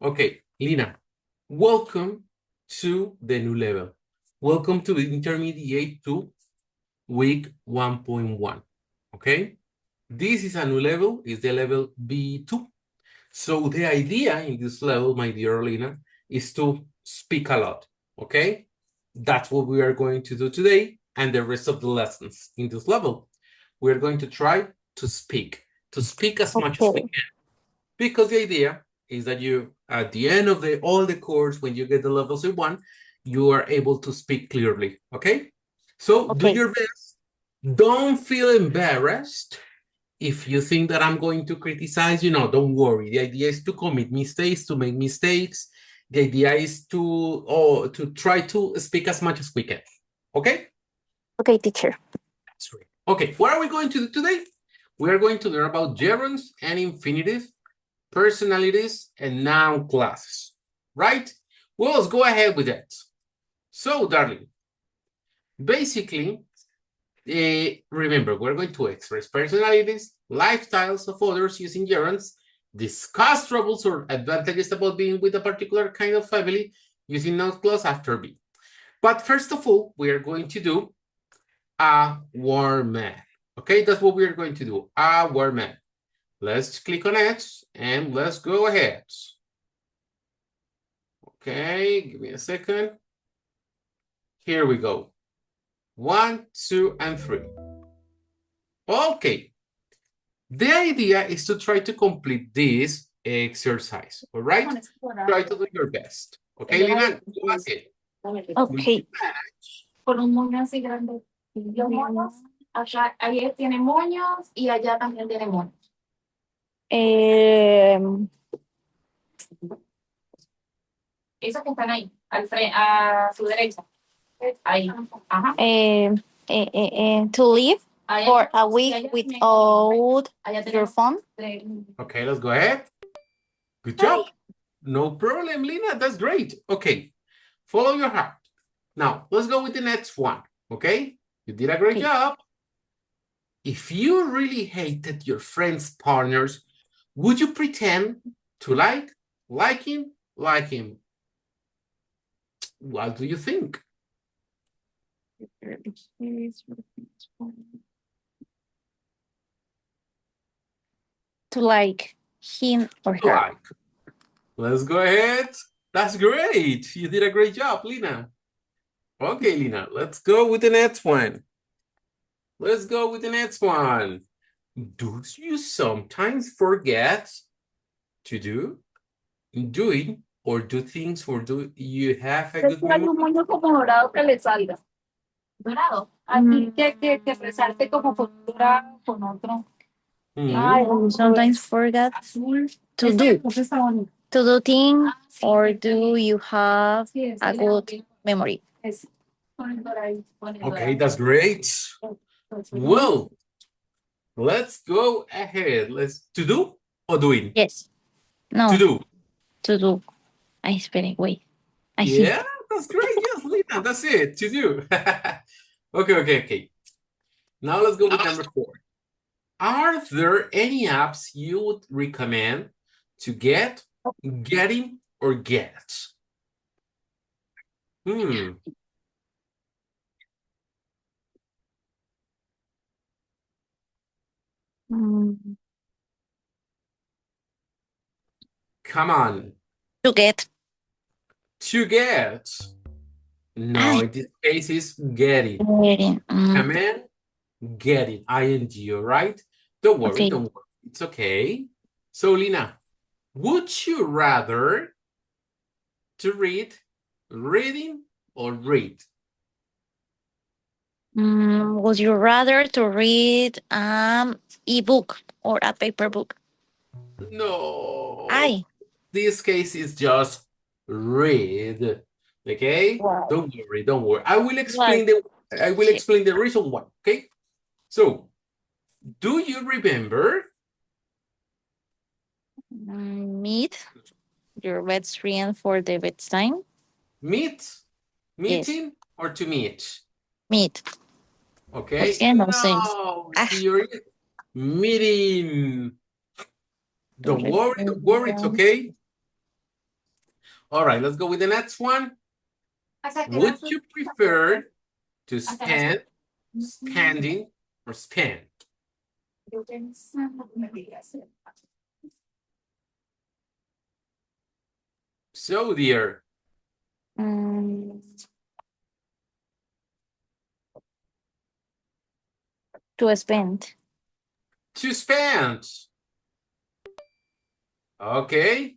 Okay, Lina, welcome to the new level. Welcome to the Intermediate 2, week 1.1. Okay, this is a new level, is the level B2. So the idea in this level, my dear Lina, is to speak a lot. Okay, that's what we are going to do today and the rest of the lessons in this level. We're going to try to speak as much as we can. Because the idea is that you, at the end of all the course, when you get the level C1, you are able to speak clearly, okay? So do your best. Don't feel embarrassed. If you think that I'm going to criticize, don't worry. The idea is to commit mistakes, to make mistakes. The idea is to try to speak as much as we can, okay? Okay, teacher. That's right. Okay, what are we going to do today? We are going to learn about gerunds and infinitive, personalities, and noun classes, right? Well, let's go ahead with that. So, darling, basically, remember, we're going to express personalities, lifestyles of others using gerunds, discuss troubles or advantages about being with a particular kind of family using noun clause after be. But first of all, we are going to do a warm-up. Okay, that's what we are going to do, a warm-up. Let's click on it and let's go ahead. Okay, give me a second. Here we go. 1, 2, and 3. Okay. The idea is to try to complete this exercise, all right? Try to do your best. Okay, Lina? Okay. Con un moño así grande. Los moños, allá, ahí tiene moños y allá también tiene moños. Esos que están ahí, al frente, a su derecha. Ahí. Ajá. To live for a week without your phone. Okay, let's go ahead. Good job. No problem, Lina. That's great. Okay, follow your heart. Now, let's go with the next one, okay? You did a great job. If you really hated your friend's partners, would you pretend to like him? What do you think? To like him or her. Like. Let's go ahead. That's great. You did a great job, Lina. Okay, Lina, let's go with the next one. Let's go with the next one. Do you sometimes forget to do, doing, or do things, or do you have a good memory? Un moño como dorado que le salga. Dorado. Aquí que resalte como con dorado, con otro. Sometimes forget to do. To do things, or do you have a good memory? Okay, that's great. Well, let's go ahead. To do or doing? Yes. No. To do. To do. I spell wait. I see. Yeah, that's great. Yes, Lina, that's it. To do. Okay. Now let's go with number 4. Are there any apps you would recommend to get, getting, or get? Come on. To get. To get. No, in this case it's getting. Getting. Come in, getting. ING, all right? Don't worry. It's okay. So, Lina, would you rather to read, reading, or read? Would you rather to read e-book or a paper book? No. This case is just read. Okay? Wow. Don't worry. I will explain the reason why. Okay? So, do you remember? Meet your best friend for the bedtime. Meeting, yes. Or to meet? Meet. Okay. No, you're meeting. Don't worry, it's okay. All right, let's go with the next one. Hasta que Would no you se- prefer to Hasta las- spend, spending, or spend? Yo pensando que me digas. So, dear, Mm, to spend. to spend. Okay,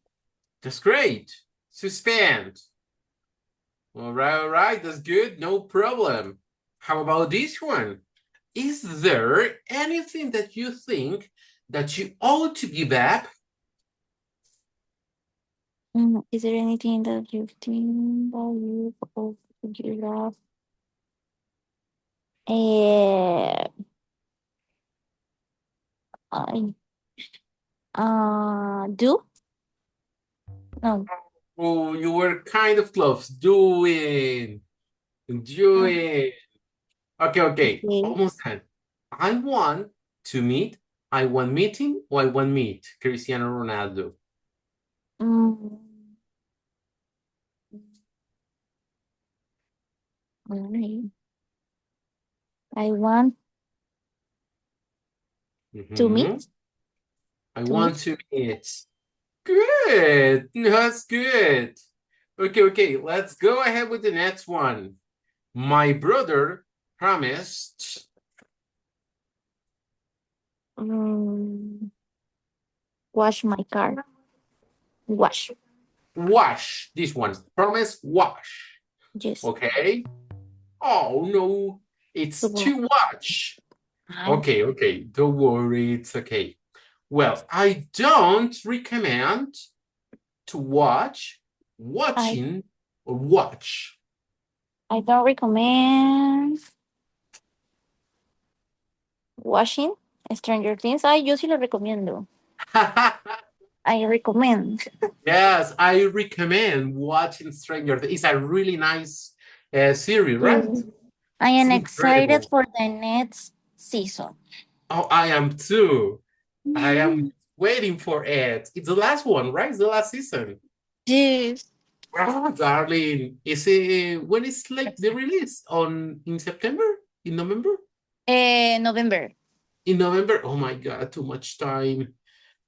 that's great. To spend. All right, that's good. No problem. How about this one? Is there anything that you think that you ought to give up? Is there anything that you think that you ought to give up? I do? No. Oh, you were kind of close. Doing. Okay, okay. Okay. Almost done. I want to meet. I want meeting or I want meet Cristiano Ronaldo. Mm. Alright. I want to Mhm. meet. I To want to meet. Good. That's good. Okay. Let's go ahead with the next one. My brother promised. Wash my car. Wash. Wash. This one. Promise wash. Yes. Okay. Oh no. It's to watch. Okay. Don't worry. It's okay. Well, I don't recommend to watching, or watch. I don't recommend watching Stranger Things. Ay, yo sí lo recomiendo. I recommend. Yes, I recommend watching Stranger Things. It's a really nice series, right? I am It's excited incredible. for the next season. Oh, I am too. I am waiting for it. It's the last one, right? It's the last season. Yes. Oh, darling. Is it when it's like the release in September? In November? November. In November? Oh my God, too much time.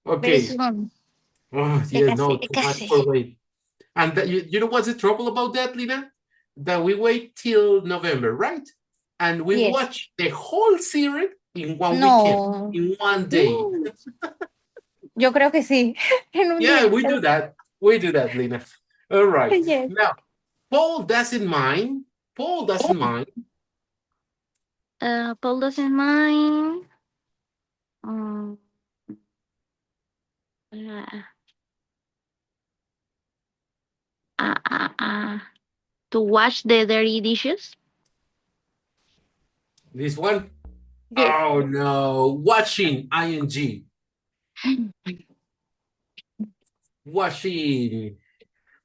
Very Okay. soon. Oh, Te yeah, casé, no, te too much casé. for wait. And you know what's the trouble about that, Lina? That we wait till November, right? And we Yes. watch the whole series in one No. weekend, in one day. Yo creo que sí. En un Yeah, día. we do that. We do that, Lina. All right. Yes. Now, Paul doesn't mind. Paul doesn't mind. Paul doesn't mind. Um, to wash the dirty dishes. This one? Yes. Oh no, watching, ing. Watching.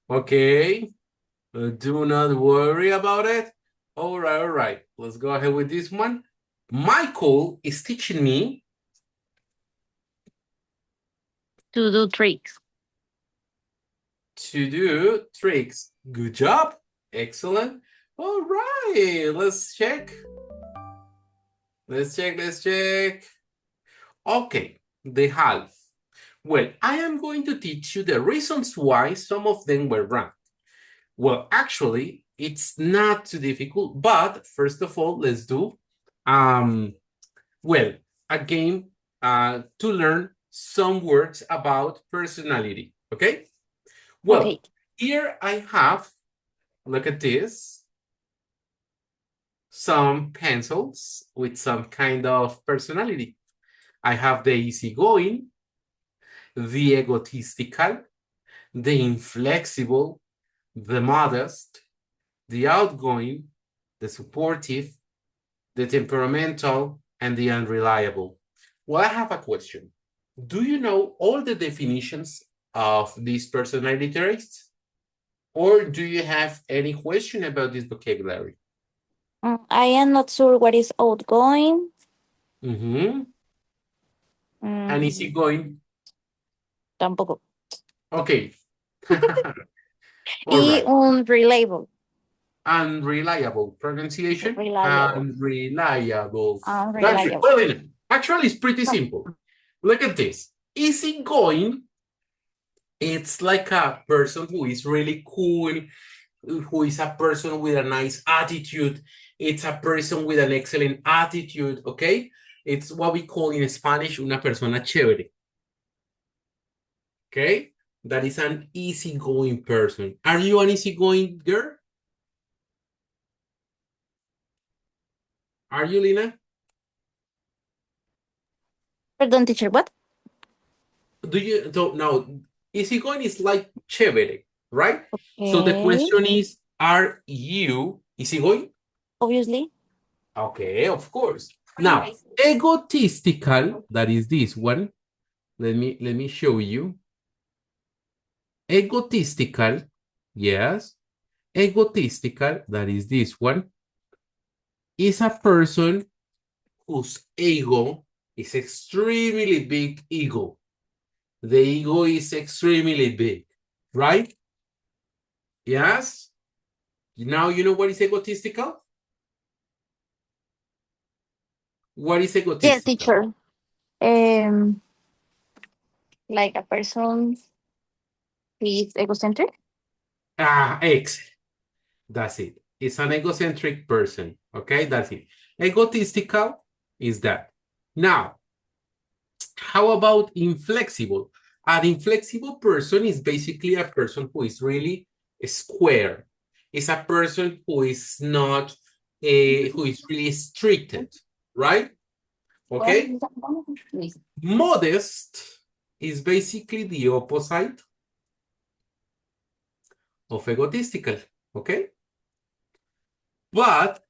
Okay. Do not worry about it. All right. Let's go ahead with this one. Michael is teaching me To do tricks. to do tricks. Good job. Excellent. All right. Let's check. Let's check. Okay. The half. Well, I am going to teach you the reasons why some of them were wrong. Well, actually, it's not too difficult, but first of all, let's do well, a game to learn some words about personality, okay? Well, Okay. here I have, look at this, some pencils with some kind of personality. I have the easygoing, the egotistical, the inflexible, the modest, the outgoing, the supportive, the temperamental, and the unreliable. Well, I have a question. Do you know all the definitions of these personality traits? Or do you have any question about this vocabulary? I am not sure what is outgoing. And easygoing? Tampoco. Okay. All Y right. unreliable. Unreliable pronunciation. Reliable. Unreliable. That's it. Unreliable. Well, then, actually, it's pretty simple. Look at this. Easygoing, it's like a person who is really cool, who is a person with a nice attitude. It's a person with an excellent attitude, okay? It's what we call in Spanish una persona chévere. Okay? That is an easygoing person. Are you an easygoing girl? Are you, Lina? Pardon, teacher, what? Do you don't know? Easygoing is like chévere, right? So the Okay. question is, are you easygoing? Obviously. Okay, of course. Now, egotistical, that is this one. Let me show you. Egotistical, yes. Egotistical, that is this one, is a person whose ego is extremely big ego. The ego is extremely big, right? Yes? Now you know what is egotistical? What is egotistical? Yes, teacher. Like a person who is egocentric. Excellent. That's it. It's an egocentric person. Okay, that's it. Egotistical is that. Now, how about inflexible? An inflexible person is basically a person who is really square. It's a person who is not, who is really restricted, right? Okay. Modest is basically the opposite of egotistical, okay? But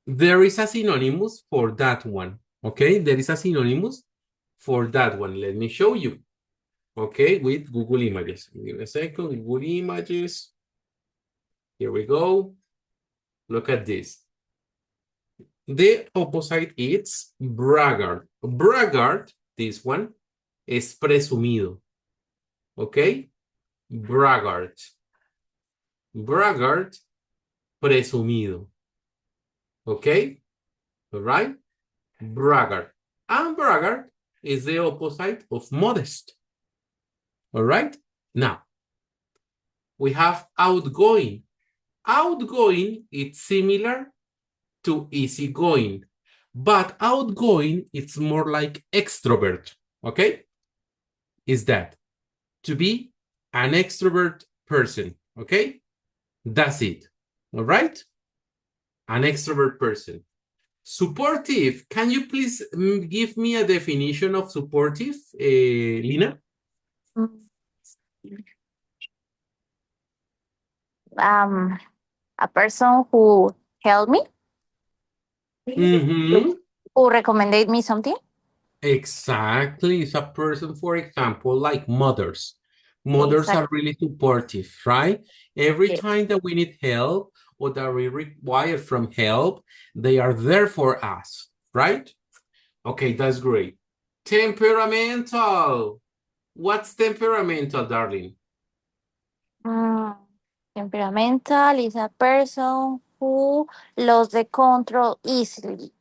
there is a synonymous for that one, okay? There is a synonymous for that one. Let me show you, okay, with Google Images. Give me a second, Google Images. Here we go. Look at this. The opposite is braggart. Braggart, this one, es presumido, okay? Braggart. Braggart, presumido. Okay? All right? Braggart. And braggart is the opposite of modest. All right? Now, we have outgoing. Outgoing is similar to easygoing, but outgoing it's more like extrovert. Okay? Is that to be an extrovert person? Okay? That's it. All right? An extrovert person. Supportive. Can you please give me a definition of supportive, Lina? A person who helped me, who recommended me something. Exactly. It's a person, for example, like mothers. Mothers are really supportive, right? Every Yes. time that we need help or that we require from help, they are there for us, right? Okay, that's great. Temperamental. What's temperamental, darling? Temperamental is a person who lost the control easily.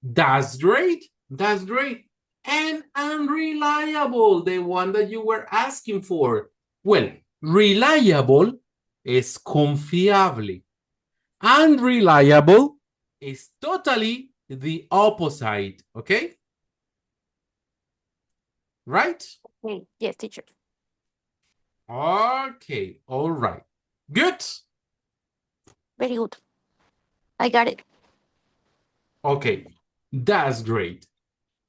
That's great. That's great. And unreliable, the one that you were asking for. Well, reliable is confiable. Unreliable is totally the opposite, okay? Right? Okay. Yes, teacher. Okay, all right. Good. Very good. I got it. Okay, that's great.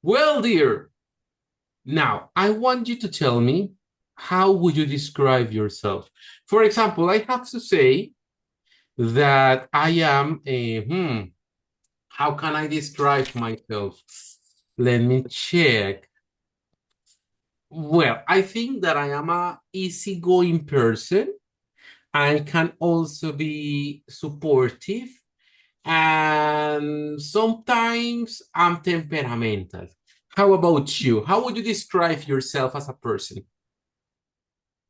Well, dear, now I want you to tell me, how would you describe yourself? For example, I have to say that I am a, how can I describe myself? Let me check. Well, I think that I am a easygoing person. I can also be supportive, and sometimes I'm temperamental. How about you? How would you describe yourself as a person?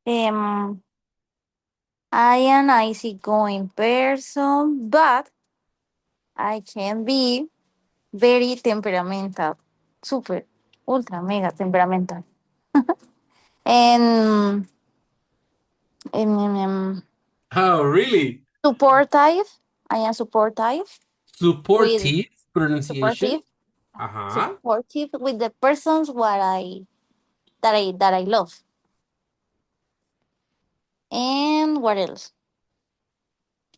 Um, I am an easygoing person, but I can be very temperamental, super, ultra, mega temperamental. And Oh, really? supportive. I am supportive with Supportive pronunciation. supportive, Uh-huh. supportive with the persons what I love. And what else?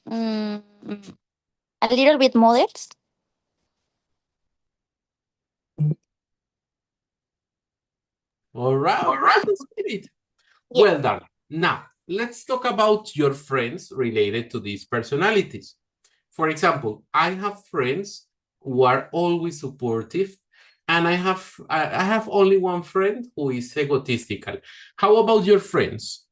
Mm, a little bit modest. All right, all right, that's great. Yeah. Well done. Now, let's talk about your friends related to these personalities. For example, I have friends who are always supportive, and I have only one friend who is egotistical. How about your friends?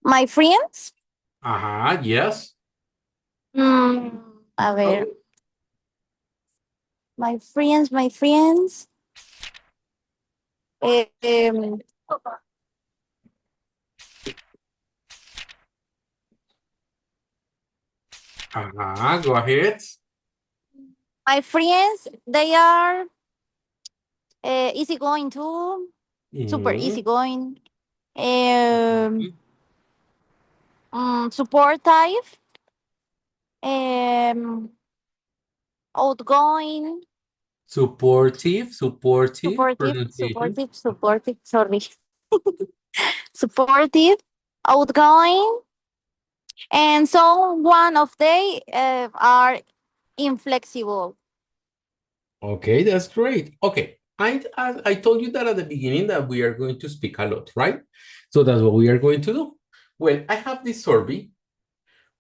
My friends. Uh-huh, yes. Mm, a ver, my friends. Eh, em, Uh-huh, go ahead. my friends, they are easygoing too, super Mhm. easygoing. Supportive, um, outgoing, Supportive supportive, pronunciation. supportive, supportive. Sorry, supportive, outgoing, and so one of they are inflexible. Okay, that's great. Okay, I told you that at the beginning that we are going to speak a lot, right? So that's what we are going to do. Well, I have this survey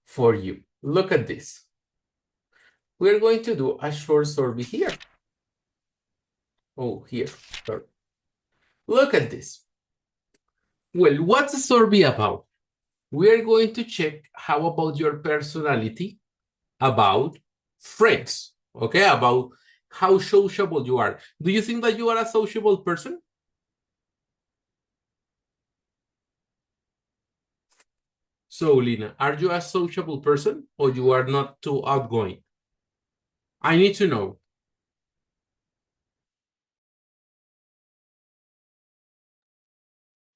for you. Look at this. We're going to do a short survey here. Oh, here. Sorry. Look at this. Well, what's the survey about? We're going to check how about your personality about friends, okay? About how sociable you are. Do you think that you are a sociable person? So, Lina, are you a sociable person or you are not too outgoing? I need to know.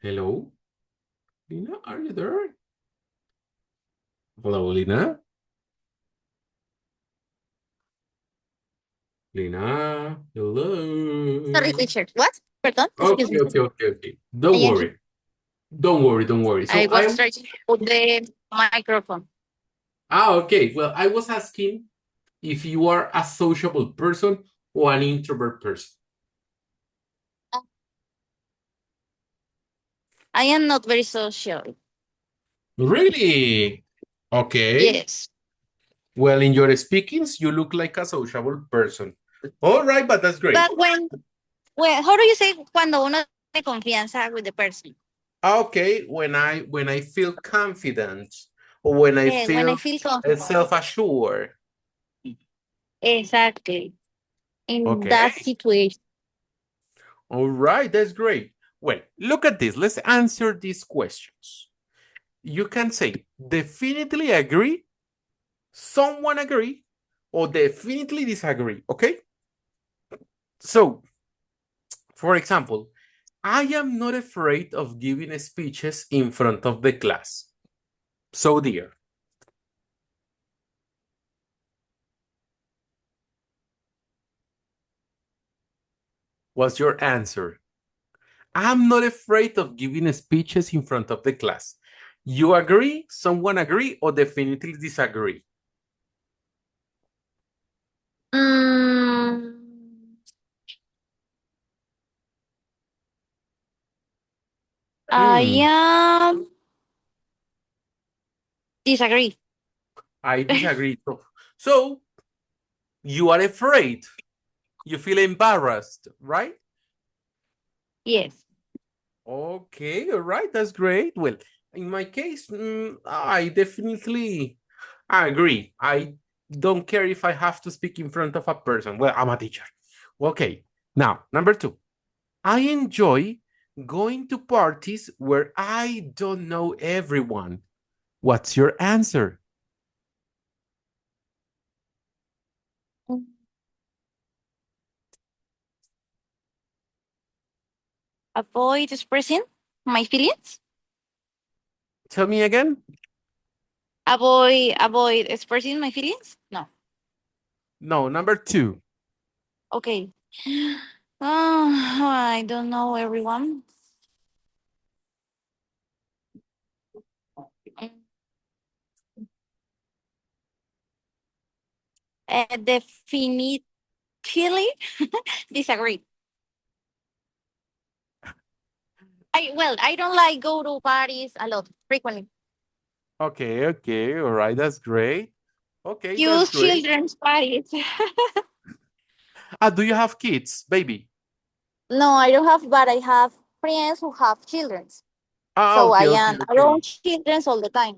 Hello? Lina, are you there? Hello, Lina? Lina, Sorry, hello? Richard. What? Pardon? Excuse Okay, me. okay, okay, okay. Don't Again, worry. Don't worry, don't worry. I So was I'm, trying to put the microphone. okay. Well, I was asking if you are a sociable person or an introvert person. I am not very social. Really? Okay. Yes. Well, in your speakings, you look like a sociable person. All right, but that's great. But how do you say cuando uno tiene confianza with the person? Okay, when I feel confident or when I When I feel feel confident. self-assured. Exactly. In Okay. that situation. All right, that's great. Well, look at this. Let's answer these questions. You can say definitely agree, someone agree, or definitely disagree. Okay. So, for example, I am not afraid of giving speeches in front of the class. So, dear. What's your answer? I'm not afraid of giving speeches in front of the class. You agree, someone agree, or definitely disagree? Mm, I Hmm, am disagree. I disagree. So you are afraid. You feel embarrassed, right? Yes. Okay, all right, that's great. Well, in my case, I definitely agree. I Don't care if I have to speak in front of a person. Well, I'm a teacher. Okay. Now, number 2. I enjoy going to parties where I don't know everyone. What's your answer? Avoid expressing my feelings. Tell me again. Avoid expressing my feelings. No. No, number 2. Okay. I don't know everyone. Definitively disagree. I don't like go to parties a lot frequently. Okay, okay, all right, that's great. Okay, that's Use great. children's parties. Do you have kids, baby? No, I don't have, but I have friends who have children. So I Okay, okay, am okay. around children all the time.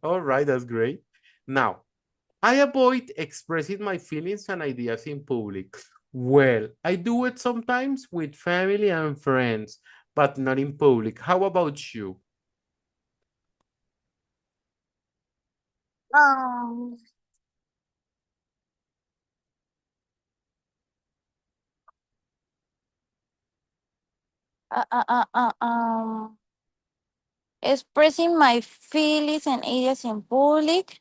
All right, that's great. Now, I avoid expressing my feelings and ideas in public. Well, I do it sometimes with family and friends, but not in public. How about you? Um, uh, uh, uh, uh, um, Expressing my feelings and ideas in public.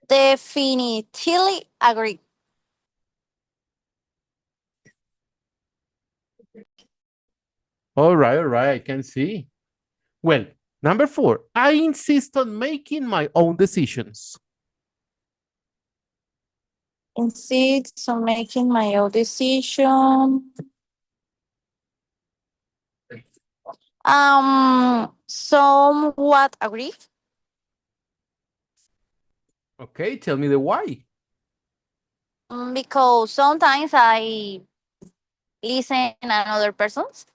Definitely agree. All right, I can see. Well, number 4, I insist on making my own decisions. Insist on making my own decision. Somewhat agree. Okay, tell me the why. Because sometimes I listen another persons.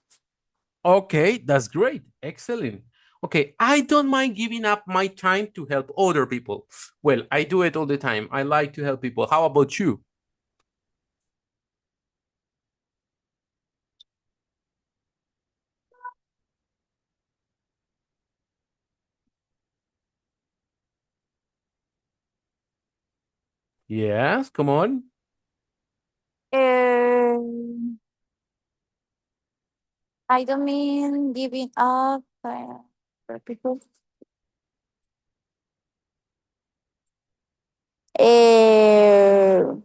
Okay, that's great. Excellent. Okay, I don't mind giving up my time to help other people. Well, I do it all the time. I like to help people. How about you? Yes, come on. I don't mean giving up for people. Uh,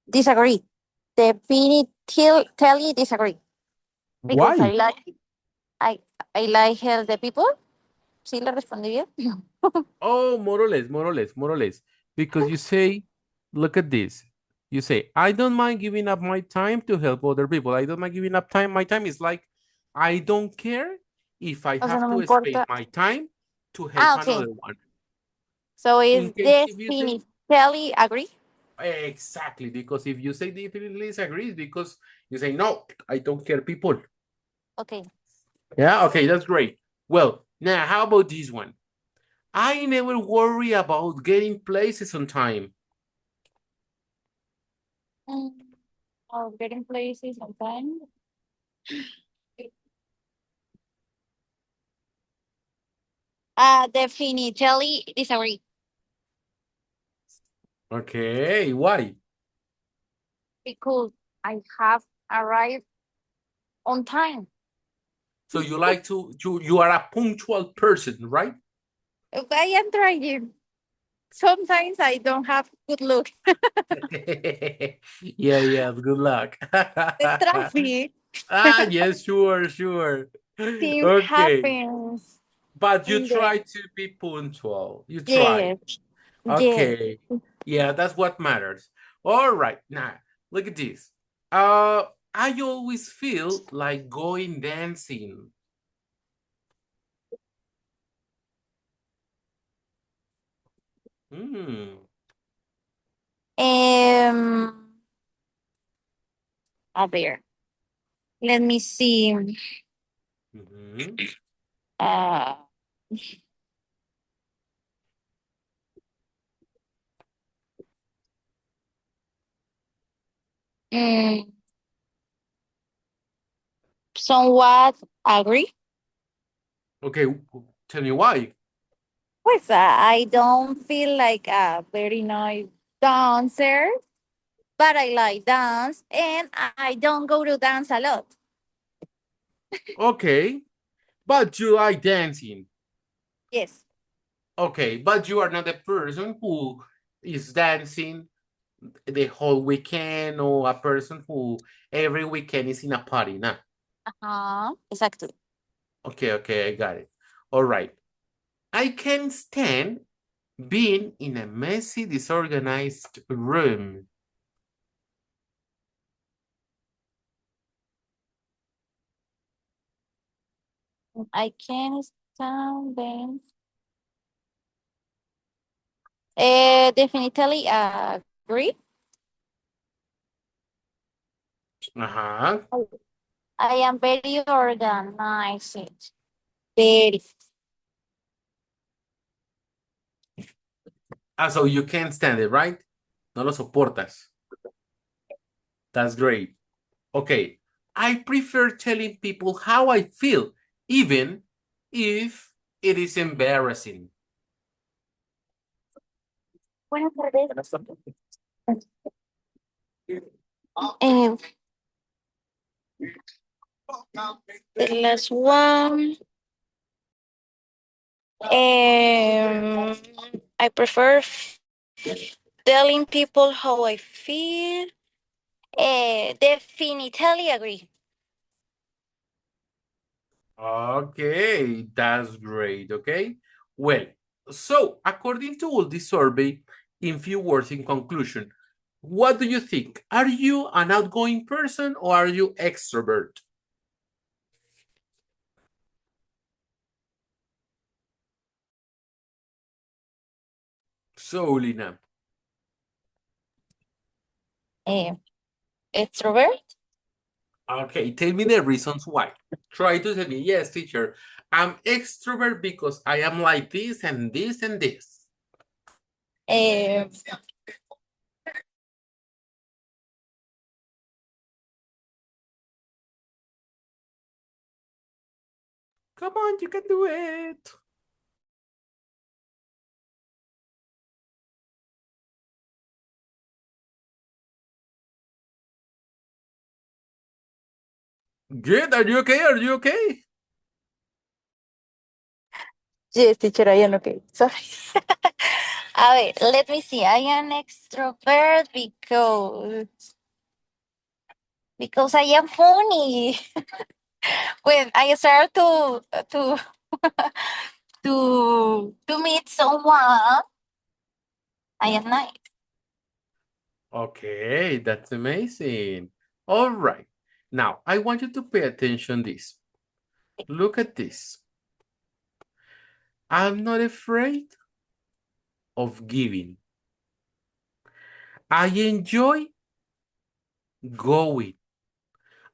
Disagree. Definitely disagree. Because Why? I, I like help the people. ¿Sí le respondí bien? Oh, more or less, more or less, more or less. Because you say, look at this. You say, I don't mind giving up my time to help other people. I don't mind giving up time. My time is like, I don't care if I O sea, have no me to spend importa. my time to help Ah, okay. another one. So In is case if you say, definitely agree? exactly, because if you say definitely disagree, because you say, no, I don't care people. Okay. Yeah, okay, that's great. Well, now how about this one? I never worry about getting places on time. Mm, or getting places on time. Definitely disagree. Okay, why? Because I have arrived on time. So you like to you are a punctual person, right? I am trying. Sometimes I don't have good look. Yeah, good luck. The traffic. Yes, sure. Things Okay. happens. But you In the try to be punctual. You try. yes, yes. Okay. Yeah, that's what matters. All right. Now, look at this. I always feel like going dancing. Hmm. Um, a ver. Let me see. Mhm. Uh, Mm, somewhat agree. Okay, tell me why. Pues I don't feel like a very nice dancer, but I like dance and I don't go to dance a lot. Okay, but you like dancing. Yes. Okay, but you are not the person who is dancing the whole weekend or a person who every weekend is in a party, nah. Uh-huh. Exactly. Okay, I got it. All right. I can stand being in a messy, disorganized room. I can stand them. Definitely agree. Uh-huh. I am very organized. Very. Ah, so you can't stand it, right? No lo soportas. That's great. Okay. I prefer telling people how I feel, even if it is embarrassing. Buenas tardes. Eh, the last one. I prefer telling people how I feel. Definitely agree. Okay, that's great. Okay. Well, so according to all this survey, in few words, in conclusion, what do you think? Are you an outgoing person or are you extrovert? So, Lina. Extrovert. Okay, tell me the reasons why. Try to tell me, yes, teacher, I'm extrovert because I am like this and this and this. Eh, Come on, you can do it. Good, are you okay? Are you okay? yes, teacher, I am okay. Sorry. Let me see. I am extrovert because I am funny. When I start to to meet someone, I am nice. Okay, that's amazing. All right. Now, I want you to pay attention this. Look at this. I'm not afraid of giving. I enjoy going.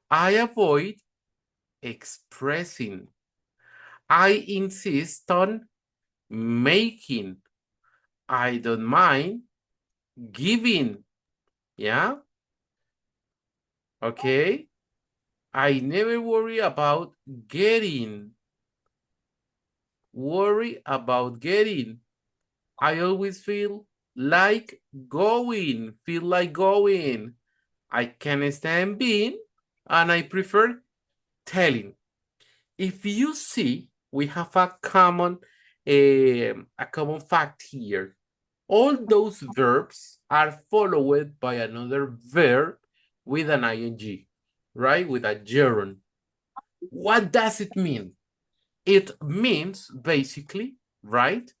I avoid expressing. I insist on making. I don't mind giving. Yeah? Okay? I never worry about getting. Worry about getting. I always feel like going. Feel like going. I can stand being and I prefer telling. If you see, we have a common fact here. All those verbs are followed by another verb with an ing, right? With a gerund. What does it mean? It means basically, right,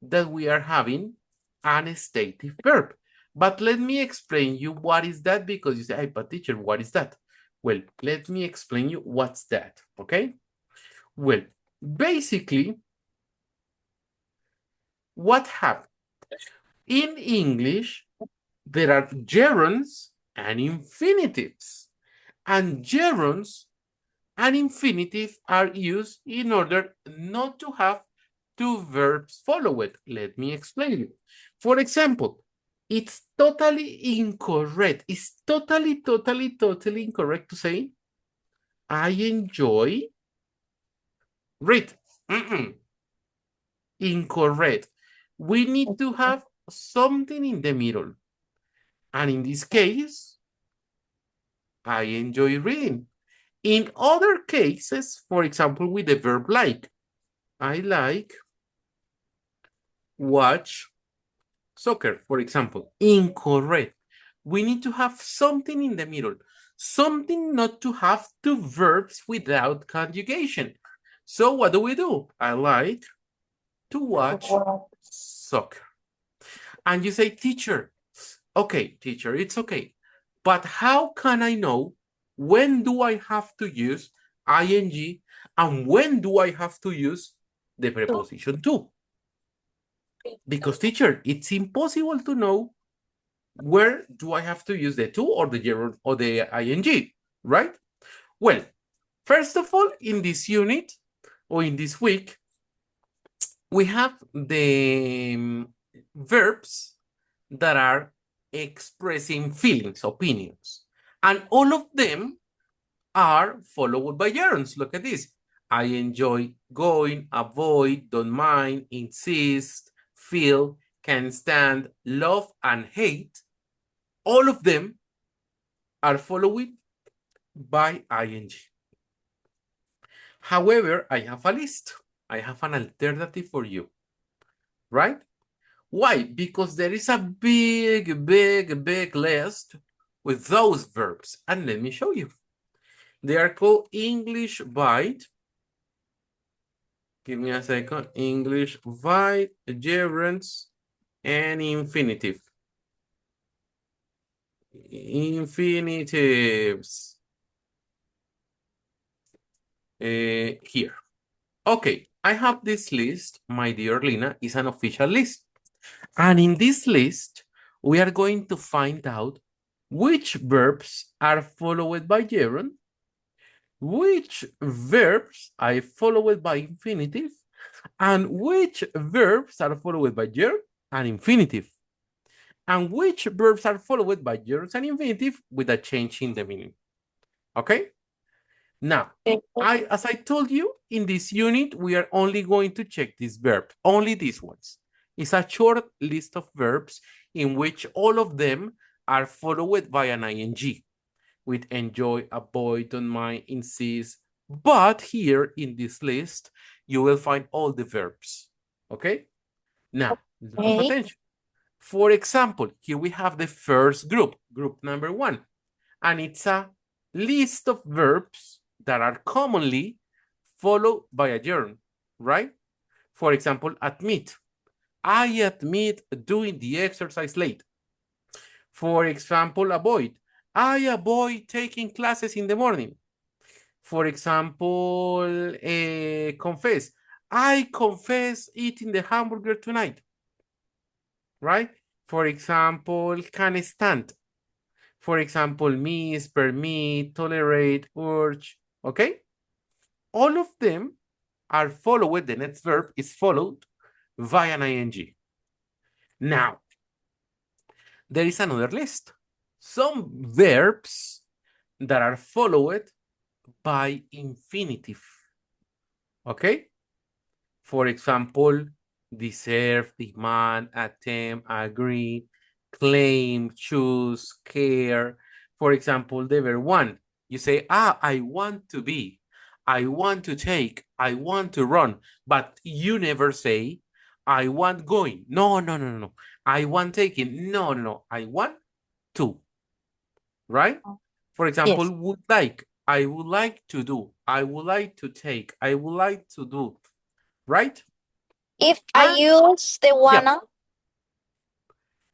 that we are having an stative verb. But let me explain you what is that, because you say, hey, but teacher, what is that? Well, let me explain you what's that, okay? Well, basically, what happened? In English, there are gerunds and infinitives. And gerunds and infinitive are used in order not to have two verbs follow it. Let me explain you. For example, It's totally incorrect. It's totally incorrect to say, I enjoy read. Incorrect. We need to have something in the middle. And in this case, I enjoy reading. In other cases, for example, with the verb like, I like watch soccer, for example. Incorrect. We need to have something in the middle. Something not to have two verbs without conjugation. So what do? I like to watch soccer. And you say, teacher, okay, teacher, it's okay. But how can I know when do I have to use ing and when do I have to use the preposition to? Because teacher, it's impossible to know where do I have to use the to or the gerund or the ing, right? Well, first of all, in this unit or in this week, we have the verbs that are expressing feelings, opinions, and all of them are followed by gerunds. Look at this. I enjoy going, avoid, don't mind, insist, feel, can stand, love, and hate. All of them are followed by ing. However, I have a list. I have an alternative for you, right? Why? Because there is a big list with those verbs. And let me show you. They are called English Bite. Give me a second. English Bite, gerunds, and infinitive. Infinitives. Here. Okay, I have this list, my dear Lina, is an official list. And in this list, we are going to find out which verbs are followed by gerund, which verbs are followed by infinitive, and which verbs are followed by gerund and infinitive, and which verbs are followed by gerunds and infinitive with a change in the meaning. Okay? Now, as I told you, in this unit, we are only going to check these verbs, only these ones. It's a short list of verbs in which all of them are followed by an ing, with enjoy, avoid, don't mind, insist. But here in this list, you will find all the verbs, okay? Now, pay attention. For example, here we have the first group number 1, and it's a list of verbs that are commonly followed by a gerund, right? For example, admit. I admit doing the exercise late. For example, avoid. I avoid taking classes in the morning. For example, confess. I confess eating the hamburger tonight. Right? For example, can stand. For example, miss, permit, tolerate, urge. Okay? All of them are followed, the next verb is followed by an ing. Now, there is another list. Some verbs that are followed by infinitive. Okay? For example, deserve, demand, attempt, agree, claim, choose, care. For example, the verb want. You say, I want to be, I want to take, I want to run, but you never say, I want going. No. I want taking. No. I want to. Right? For example, yes. Would like. I would like to do. I would like to take. I would like to do. Right? If I use the wanna.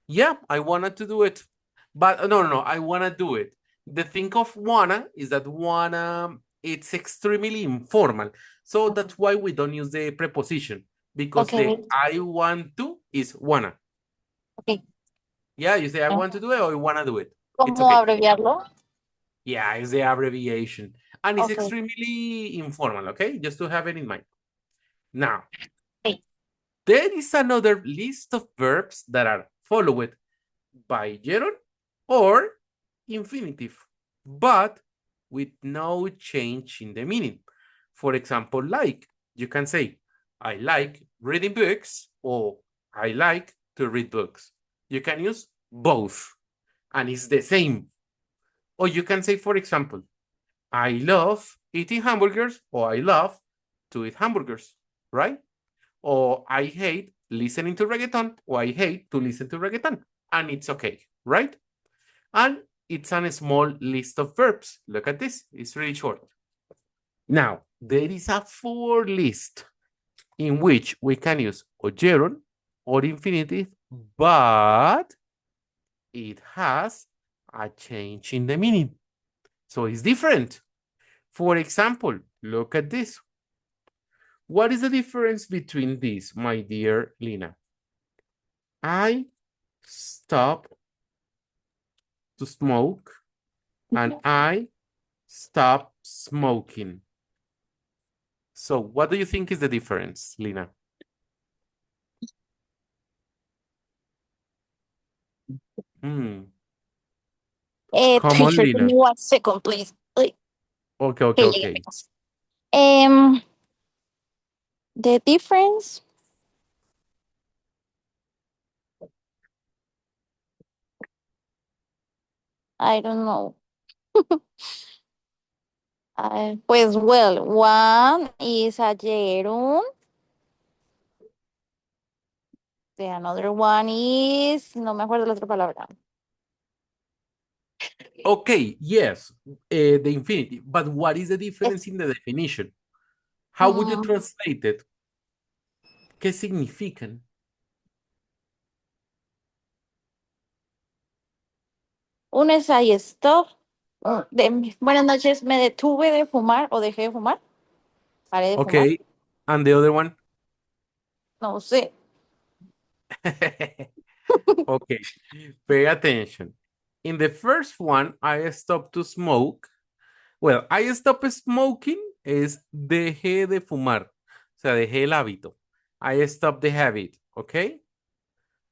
Yeah, I wanted to do it. But no, I wanna do it. The thing of wanna is that wanna, it's extremely informal. So that's why we don't use the preposition. Because the I want to is wanna. Okay. Yeah, you say I want to do it or you wanna do it. ¿Cómo abreviarlo? Yeah, it's the abbreviation. And it's extremely informal, okay? Just to have it in mind. Now, there is another list of verbs that are followed by gerund or infinitive, but with no change in the meaning. For example, like, you can say, I like reading books, or I like to read books. You can use both, and it's the same. Or you can say, for example, I love eating hamburgers, or I love to eat hamburgers, right? Or I hate listening to reggaeton, or I hate to listen to reggaeton. And it's okay, right? And it's a small list of verbs. Look at this, it's really short. Now, there is a for list in which we can use or gerund or infinitive, but it has a change in the meaning. So it's different. For example, look at this. What is the difference between this, my dear Lina? I stop to smoke and I stop smoking. So what do you think is the difference, Lina? Come on, Teacher, give Lina. me 1 second, please. Okay. Okay. The difference, I don't know. Pues, well, one is a gerund. The another one is, no me acuerdo la otra palabra. Okay, yes, the infinitive. But what is the difference in the definition? How would you translate it? ¿Qué significan? Uno es I stop. Buenas noches, me detuve de fumar o dejé de fumar. Paré de fumar. Okay, and the other one? No sé. Okay, pay attention. In the first one, I stopped to smoke. Well, I stopped smoking es dejé de fumar. O sea, dejé el hábito. I stopped the habit, okay?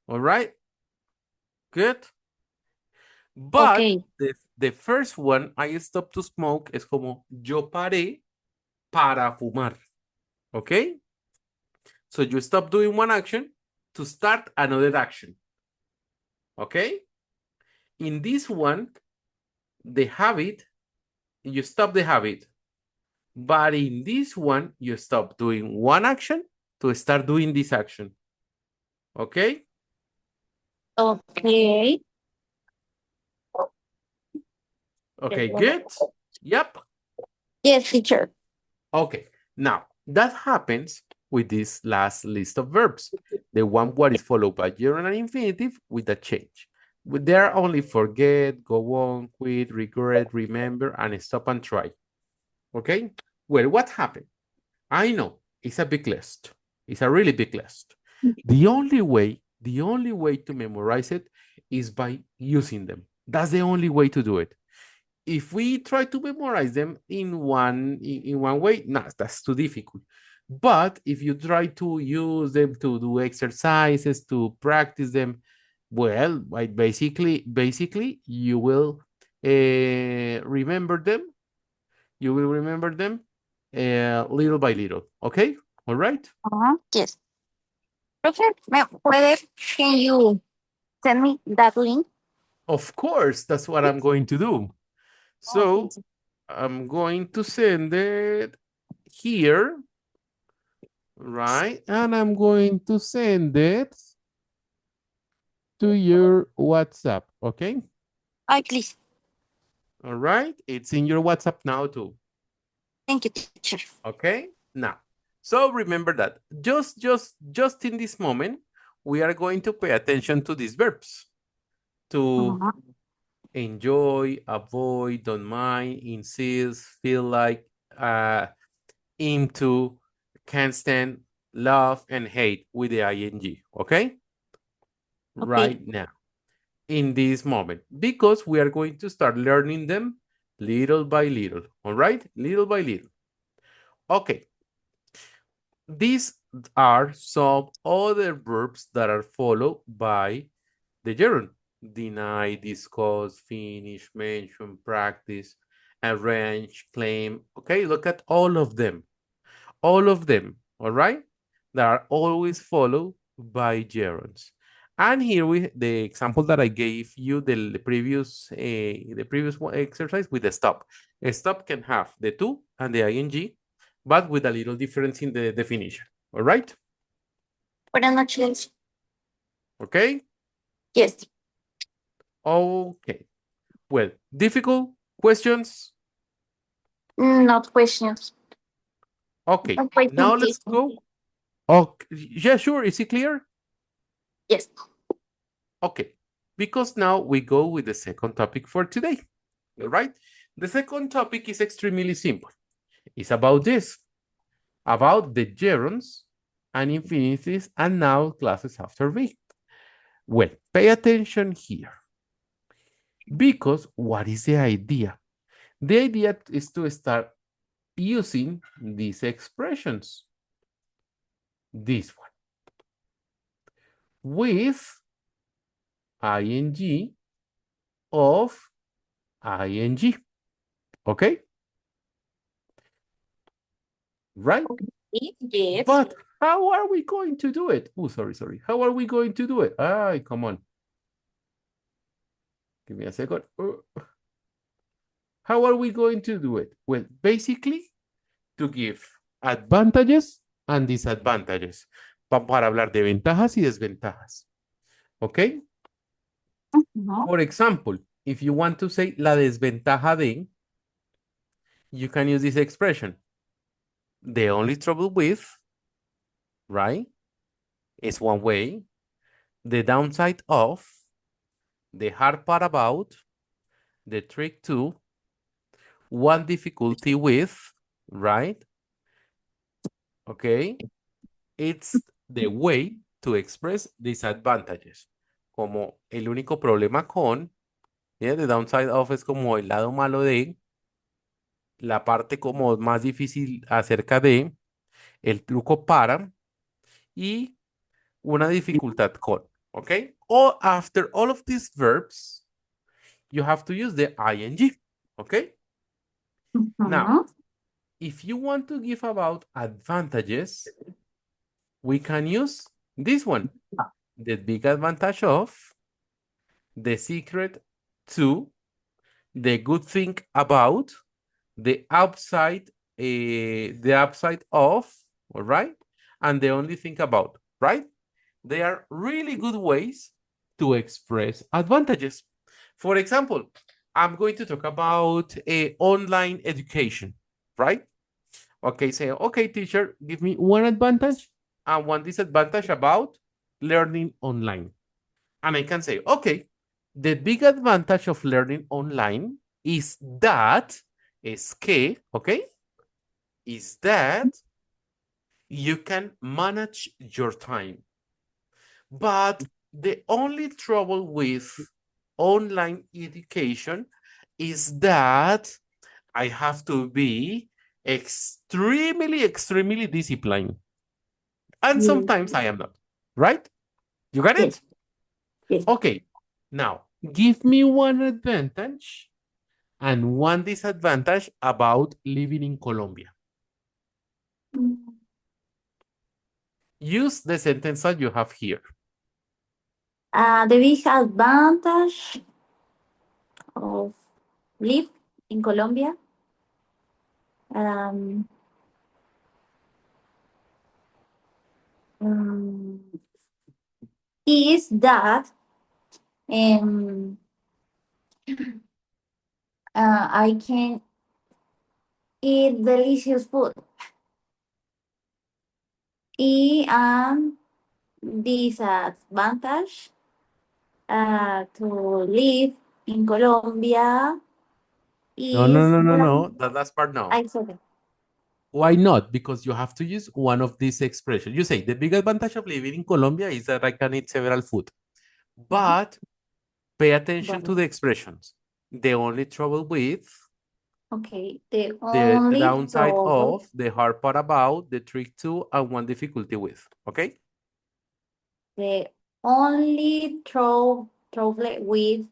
All right? Good. But Okay. the first one, I stopped to smoke, es como yo paré para fumar, okay? So you stop doing one action to start another action, okay? In this one, the habit, you stop the habit. But in this one, you stop doing one action to start doing this action. Okay? Okay. Okay, good. Yep. Yes, teacher. Okay. Now, that happens with this last list of verbs. The one what is followed by gerund and infinitive with a change. There are only forget, go on, quit, regret, remember, and stop and try. Okay? Well, what happened? I know it's a big list. It's a really big list. The only way to memorize it is by using them. That's the only way to do it. If we try to memorize them in one way, no, that's too difficult. But if you try to use them to do exercises, to practice them, well, basically, you will remember them. You will remember them little by little. Okay? All right? Yes. Profe, can you send me that link? Of course, that's what I'm going to do. So I'm going to send it here, right? And I'm going to send it to your WhatsApp, okay? Please. All right, it's in your WhatsApp now too. Thank you, teacher. Okay, now, so remember that just in this moment, we are going to pay attention to these verbs. To enjoy, avoid, don't mind, insist, feel like, into, can't stand, love, and hate with the ing, okay? Right now, in this moment, because we are going to start learning them little by little, all right? Little by little. Okay. These are some other verbs that are followed by the gerund. Deny, discuss, finish, mention, practice, arrange, claim. Okay, look at all of them. All of them, all right? They are always followed by gerunds. And here the example that I gave you the previous one exercise with the stop. A stop can have the to and the ing, but with a little difference in the definition. All right? Buenas noches. Okay? Yes. Okay. Well, difficult questions? Not questions. Okay. Not questions, Now let's teacher. go. Okay. Yeah, sure. Is it clear? Yes. Okay. Because now we go with the second topic for today. All right? The second topic is extremely simple. It's about this, about the gerunds and infinitives and now classes after be. Well, pay attention here. Because what is the idea? The idea is to start using these expressions. This one. With ing of ing. Okay? Right? Yes. But how are we going to do it? Oh, sorry. How are we going to do it? Come on. Give me a second. How are we going to do it? Well, basically, to give advantages and disadvantages. Para hablar de ventajas y desventajas. ¿Ok? No. For example, if you want to say la desventaja de, you can use this expression. The only trouble with, right, is one way. The downside of, the hard part about, the trick to, one difficulty with, right? Okay. It's the way to express disadvantages. Como el único problema con, ¿yeah? The downside of es como el lado malo de, la parte como más difícil acerca de, el truco para y una dificultad con, ¿ok? Or after all of these verbs, you have to use the ing, ¿ok? Now, if you want to give about advantages, we can use this one. The big advantage of, the secret to, the good thing about, the upside of, all right? And the only thing about, right? They are really good ways to express advantages. For example, I'm going to talk about online education, right? Okay, say, okay, teacher, give me one advantage and one disadvantage about learning online. And I can say, okay, the big advantage of learning online is that, okay, is that you can manage your time. But the only trouble with online education is that I have to be extremely disciplined. And sometimes I am not, right? You got it? Yes. Okay, now give me one advantage and one disadvantage about living in Colombia. Use the sentence that you have here. The big advantage of live in Colombia is that I can eat delicious food. Disadvantage to live in Colombia is No. That last part, no. I said it. Why not? Because you have to use one of these expressions. You say the big advantage of living in Colombia is that I can eat several food. But pay attention to the expressions. The only trouble with, Okay, the the downside of, the hard part about, the trick to, and one difficulty with. Okay? the only trouble trouble with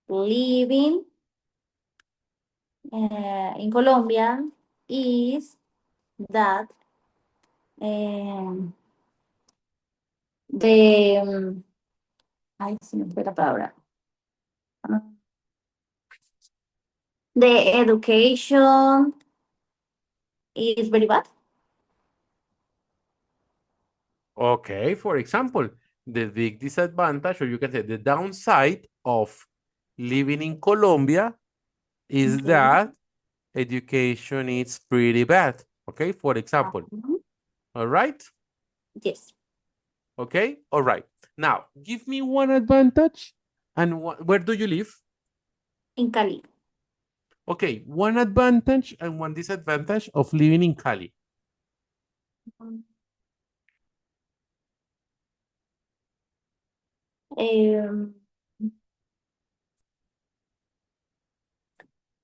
living in Colombia is that the ay, se me fue la palabra. The education is very bad. Okay, for example, the big disadvantage, or you can say the downside of living in Colombia is Okay. that education is pretty bad. Okay, for example. All right. Yes. Okay, all right. Now, give me one advantage. And where do you live? In Cali. Okay, one advantage and one disadvantage of living in Cali.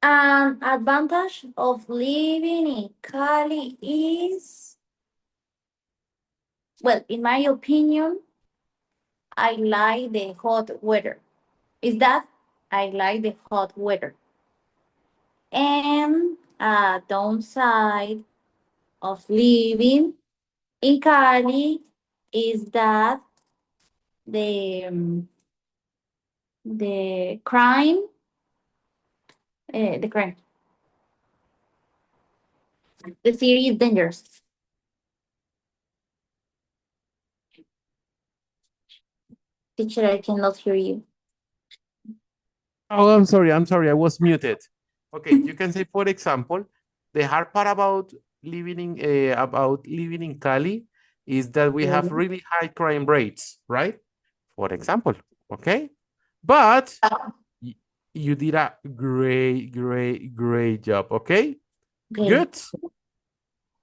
An advantage of living in Cali is, well, in my opinion, I like the hot weather. Is that I like the hot weather. And a downside of living in Cali is that the the crime, the crime, the city is dangerous. Teacher, I cannot hear you. Oh, I'm sorry. I was muted. Okay, you can say, for example, the hard part about living in Cali is that we have really high crime rates, right? For example, okay? But you did a great job, okay? Okay. Good?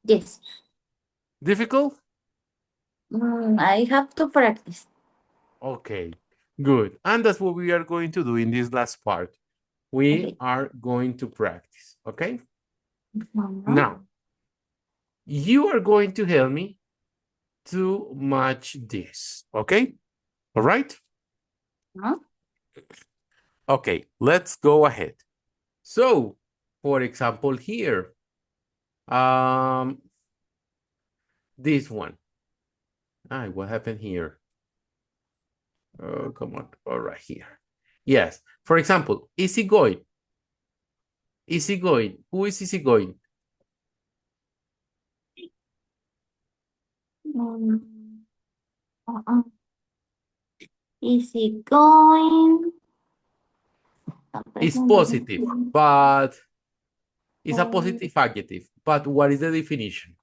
Yes. Difficult? I have to practice. Okay, good. And that's what we are going to do in this last part. We Okay. are going to practice, okay? Mhm. Now, you are going to help me to match this, okay? All right? Huh? Okay, let's go ahead. So, for example, here, this one. What happened here? Oh, come on. All right, here. Yes. For example, easygoing. Easygoing. Who is easygoing? Uh-uh. Easy going. It's positive, but it's a positive adjective. But what is the definition?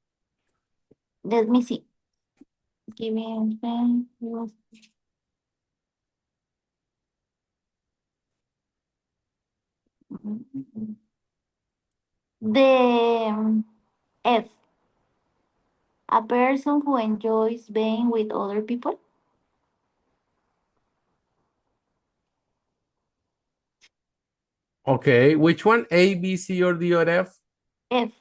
Let me see. Give me a second. The F. A person who enjoys being with other people. Okay, which one? A, B, C, or D, or F? F.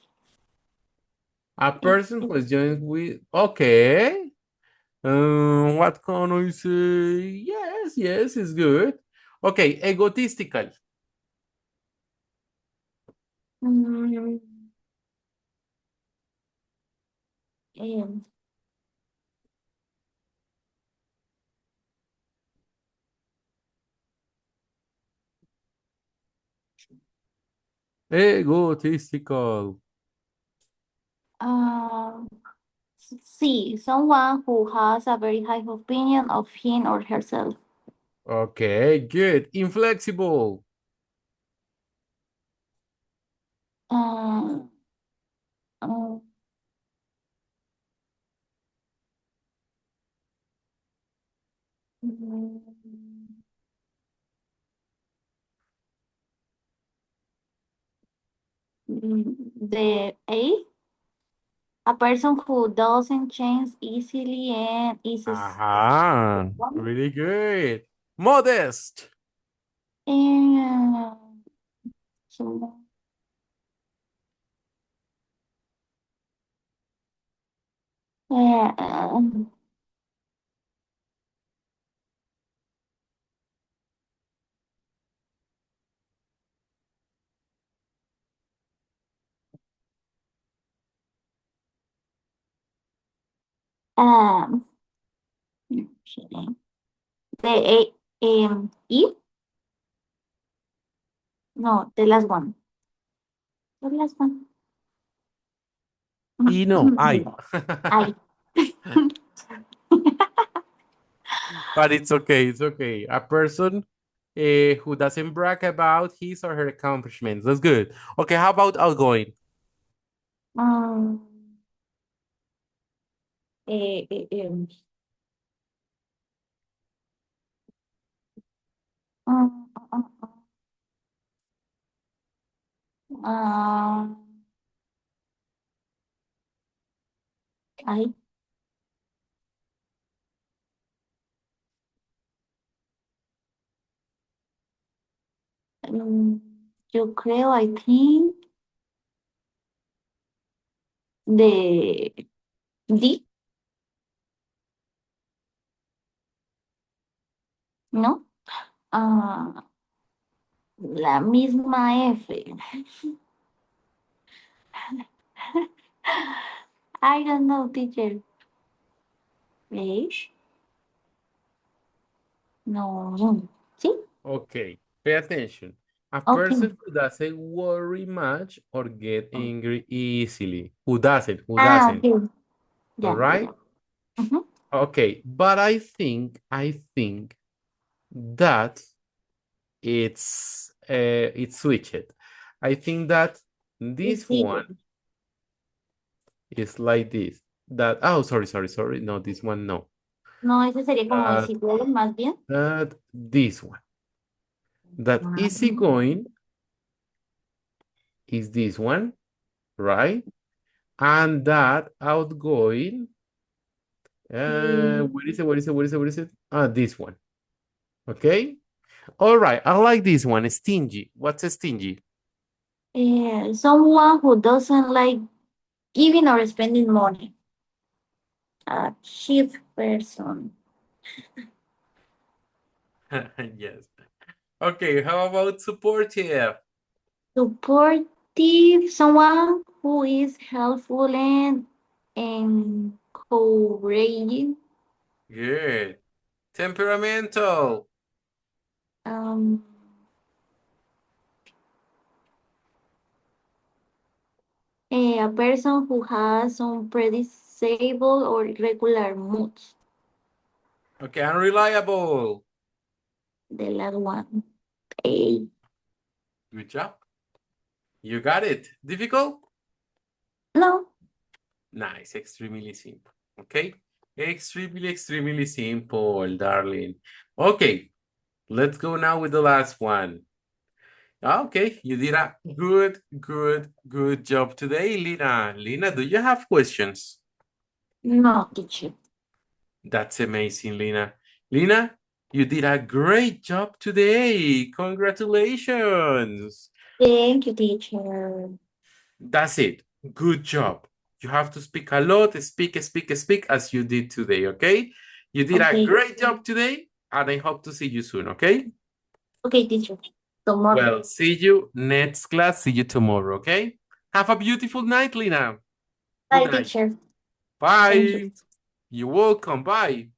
A person who is joined with. Okay. What can I say? Yes, it's good. Okay, egotistical. Mm, um, Egotistical. uh, C. Someone who has a very high opinion of him or herself. Okay, good. Inflexible. Uh, uh, mm, the A. A person who doesn't change easily and is Really good. Modest. uh, so, uh, Um, the E? No, the last one. The last one. Y no, I. I. But it's okay, it's okay. A person who doesn't brag about his or her accomplishments. That's good. Okay, how about outgoing? Um, eh, eh, eh, um, um, um, I. Yo creo, I think, de D, ¿no? Ah, la misma F. I don't know, teacher. H? No. ¿Sí? Okay, pay attention. A Okay. person who doesn't worry much or get angry easily. Who doesn't? Who Ah, doesn't? okay. All Ya, ya, right? ya. Ujú. Okay, but I think that it's switched. I think that this Sí. one is like this. That oh sorry. No, this one no. No, ese sería como That decirlo más bien. that this one. That Ah, easygoing is this one, right? And that outgoing, eh, where is it? Ah, this one. Okay. All right. I like this one. Stingy. What's a stingy? someone who doesn't like giving or spending money. A cheap person. Yes. Okay. How about supportive? Supportive, someone who is helpful and encouraging. Good. Temperamental. Um, a person who has unpredictable or irregular moods. Okay. Unreliable. The last one. A. Good job. You got it. Difficult? No. Nice. Extremely simple. Okay. Extremely simple, darling. Okay. Let's go now with the last one. Okay, you did a good job today, Lina. Lina, do you have questions? No, teacher. That's amazing, Lina. Lina, you did a great job today. Congratulations. Thank you, teacher. That's it. Good job. You have to speak a lot, speak as you did today, okay? You did a Okay. great job today, and I hope to see you soon, okay? Okay, teacher. Tomorrow. Well, see you next class. See you tomorrow, okay? Have a beautiful night, Lina. Bye, Good night. teacher. Thank you. Bye. You're welcome. Bye.